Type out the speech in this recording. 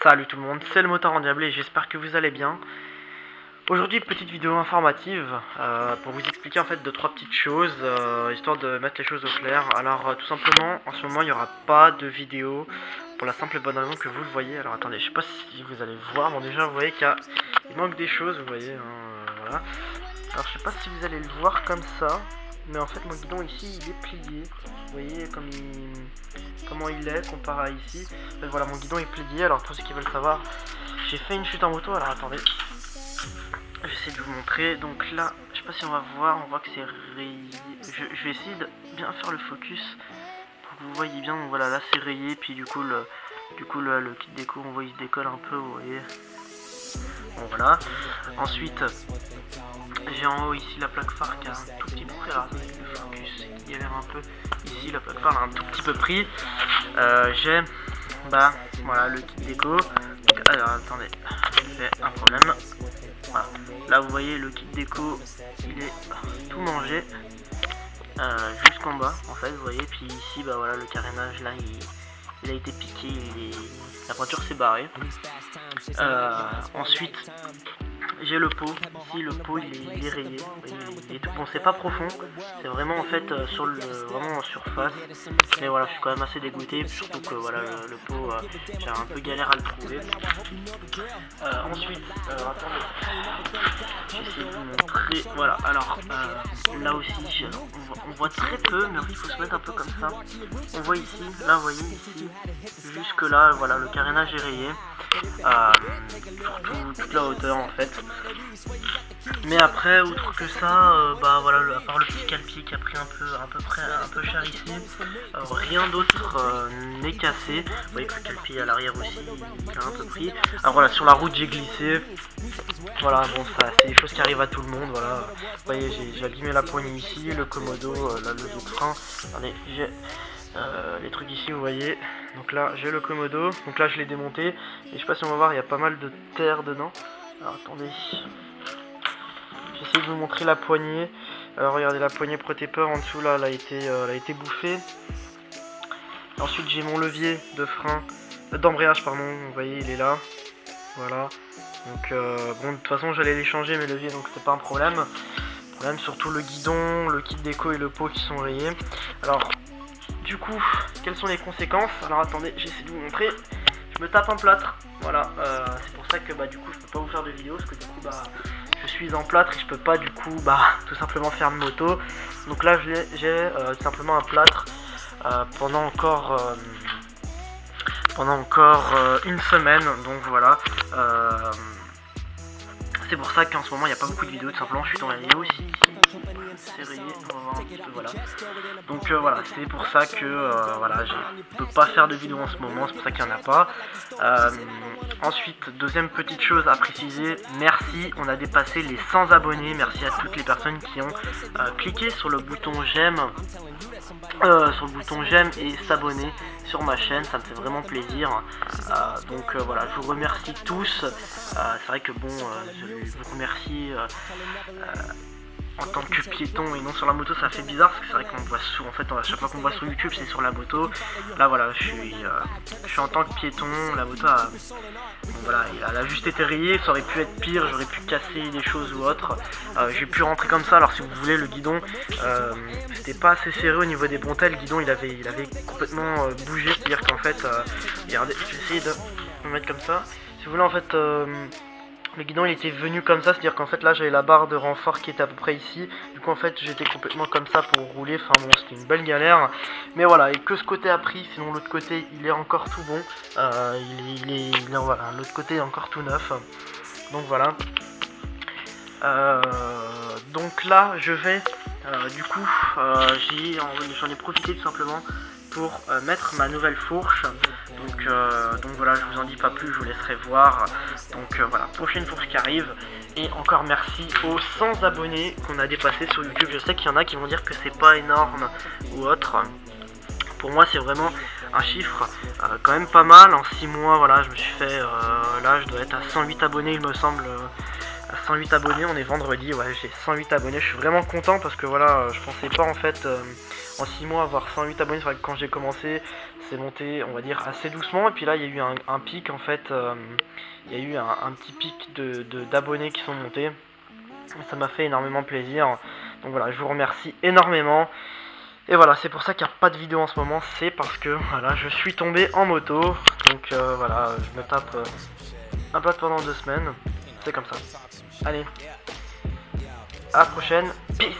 Salut tout le monde, c'est le Motard Endiablé et j'espère que vous allez bien. Aujourd'hui, petite vidéo informative pour vous expliquer en fait 2-3 petites choses, histoire de mettre les choses au clair. Alors tout simplement, en ce moment il n'y aura pas de vidéo pour la simple et bonne raison que vous le voyez. Alors attendez, je sais pas si vous allez voir, bon déjà vous voyez qu'il manque des choses, vous voyez, voilà. Alors je sais pas si vous allez le voir comme ça, mais en fait mon guidon ici il est plié. Vous voyez comment il est comparé à ici. En fait, voilà, mon guidon est plié. Alors pour ceux qui veulent savoir, j'ai fait une chute en moto. Alors attendez, j'essaie de vous montrer. Donc là, je sais pas si on va voir, on voit que c'est rayé. Je vais essayer de bien faire le focus pour que vous voyez bien. Donc voilà, là c'est rayé, puis du coup le kit déco, on voit il se décolle un peu, vous voyez. Bon voilà. Ensuite, j'ai en haut ici la plaque phare qui a un tout petit peu pris. Alors, le focus il galère un peu. Ici la plaque phare a un tout petit peu pris. J'ai voilà le kit déco. Donc, alors attendez, j'ai un problème. Voilà. Là vous voyez le kit déco, il est tout mangé jusqu'en bas en fait, vous voyez. Puis ici bah voilà, le carénage là il a été piqué, la peinture s'est barrée. Ensuite j'ai le pot, ici le pot il est rayé, il est tout, bon c'est pas profond, c'est vraiment en fait vraiment en surface, mais voilà je suis quand même assez dégoûté, surtout que voilà le pot j'ai un peu galère à le trouver. Ensuite attendez, j'essaie de vous montrer, voilà alors là aussi on voit très peu, mais il faut se mettre un peu comme ça, on voit ici, là vous voyez ici, jusque là voilà le carénage est rayé. Sur toute la hauteur en fait, mais après outre que ça bah voilà, à part le petit calpier qui a pris un peu cher ici, rien d'autre n'est cassé. Vous voyez que le calpier à l'arrière aussi il a un peu pris. Alors voilà, sur la route j'ai glissé, voilà bon ça c'est des choses qui arrivent à tout le monde, voilà. Vous voyez j'ai abîmé la poignée ici, le commodo, la levier de frein. Attendez, j'ai les trucs ici vous voyez, donc là j'ai le commodo, donc là je l'ai démonté et je sais pas si on va voir, il y a pas mal de terre dedans. Alors attendez, j'essaie de vous montrer la poignée. Alors regardez la poignée protépeur en dessous là, elle a été bouffée. Ensuite j'ai mon levier de frein, d'embrayage pardon, vous voyez il est là, voilà. Donc bon de toute façon j'allais les changer mes leviers, donc c'était pas un problème. Surtout le guidon, le kit déco et le pot qui sont rayés. Alors du coup, quelles sont les conséquences? Alors attendez, j'essaie de vous montrer. Je me tape un plâtre, voilà. C'est pour ça que du coup je peux pas vous faire de vidéo, parce que du coup je suis en plâtre et je peux pas du coup tout simplement faire de moto. Donc là j'ai tout simplement un plâtre pendant encore une semaine. Donc voilà. C'est pour ça qu'en ce moment il n'y a pas beaucoup de vidéos, tout simplement je suis dans la vidéo aussi, c'est rayé, on va voir un petit peu, voilà. Donc voilà, c'est pour ça que voilà, je peux pas faire de vidéo en ce moment, c'est pour ça qu'il n'y en a pas. Ensuite, deuxième petite chose à préciser, merci, on a dépassé les 100 abonnés, merci à toutes les personnes qui ont cliqué sur le bouton j'aime, et s'abonner sur ma chaîne, ça me fait vraiment plaisir. Donc voilà, je vous remercie tous. C'est vrai que bon, je vous remercie en tant que piéton et non sur la moto, ça fait bizarre parce que c'est vrai qu'on voit en fait à chaque fois qu'on voit sur YouTube c'est sur la moto. Là voilà, je suis en tant que piéton, la moto voilà, elle a juste été rayée, ça aurait pu être pire, j'aurais pu casser des choses ou autre. J'ai pu rentrer comme ça. Alors si vous voulez, le guidon c'était pas assez serré au niveau des pontelles, le guidon il avait complètement bougé, c'est à dire qu'en fait regardez, je vais essayer de me mettre comme ça. Si vous voulez en fait le guidon il était venu comme ça, c'est-à-dire qu'en fait là j'avais la barre de renfort qui était à peu près ici. Du coup en fait j'étais complètement comme ça pour rouler, enfin bon c'était une belle galère. Mais voilà, et que ce côté a pris, sinon l'autre côté il est encore tout bon. Voilà, l'autre côté est encore tout neuf. Donc voilà. Donc là je vais du coup j'en ai profité tout simplement pour mettre ma nouvelle fourche. Donc voilà, je vous en dis pas plus, je vous laisserai voir. Donc voilà, prochaine fourche qui arrive. Et encore merci aux 100 abonnés qu'on a dépassé sur YouTube. Je sais qu'il y en a qui vont dire que c'est pas énorme ou autre. Pour moi c'est vraiment un chiffre quand même pas mal. En 6 mois voilà, je me suis fait là je dois être à 108 abonnés il me semble. À 108 abonnés, on est vendredi, ouais j'ai 108 abonnés, je suis vraiment content parce que voilà, je pensais pas en fait en 6 mois avoir 108 abonnés. C'est vrai que quand j'ai commencé, c'est monté, on va dire, assez doucement. Et puis là, il y a eu un pic, en fait, il y a eu un petit pic d'abonnés qui sont montés. Ça m'a fait énormément plaisir. Donc voilà, je vous remercie énormément. Et voilà, c'est pour ça qu'il n'y a pas de vidéo en ce moment. C'est parce que voilà, je suis tombé en moto. Donc voilà, je me tape un plat pendant 2 semaines. C'est comme ça. Allez, à la prochaine. Peace.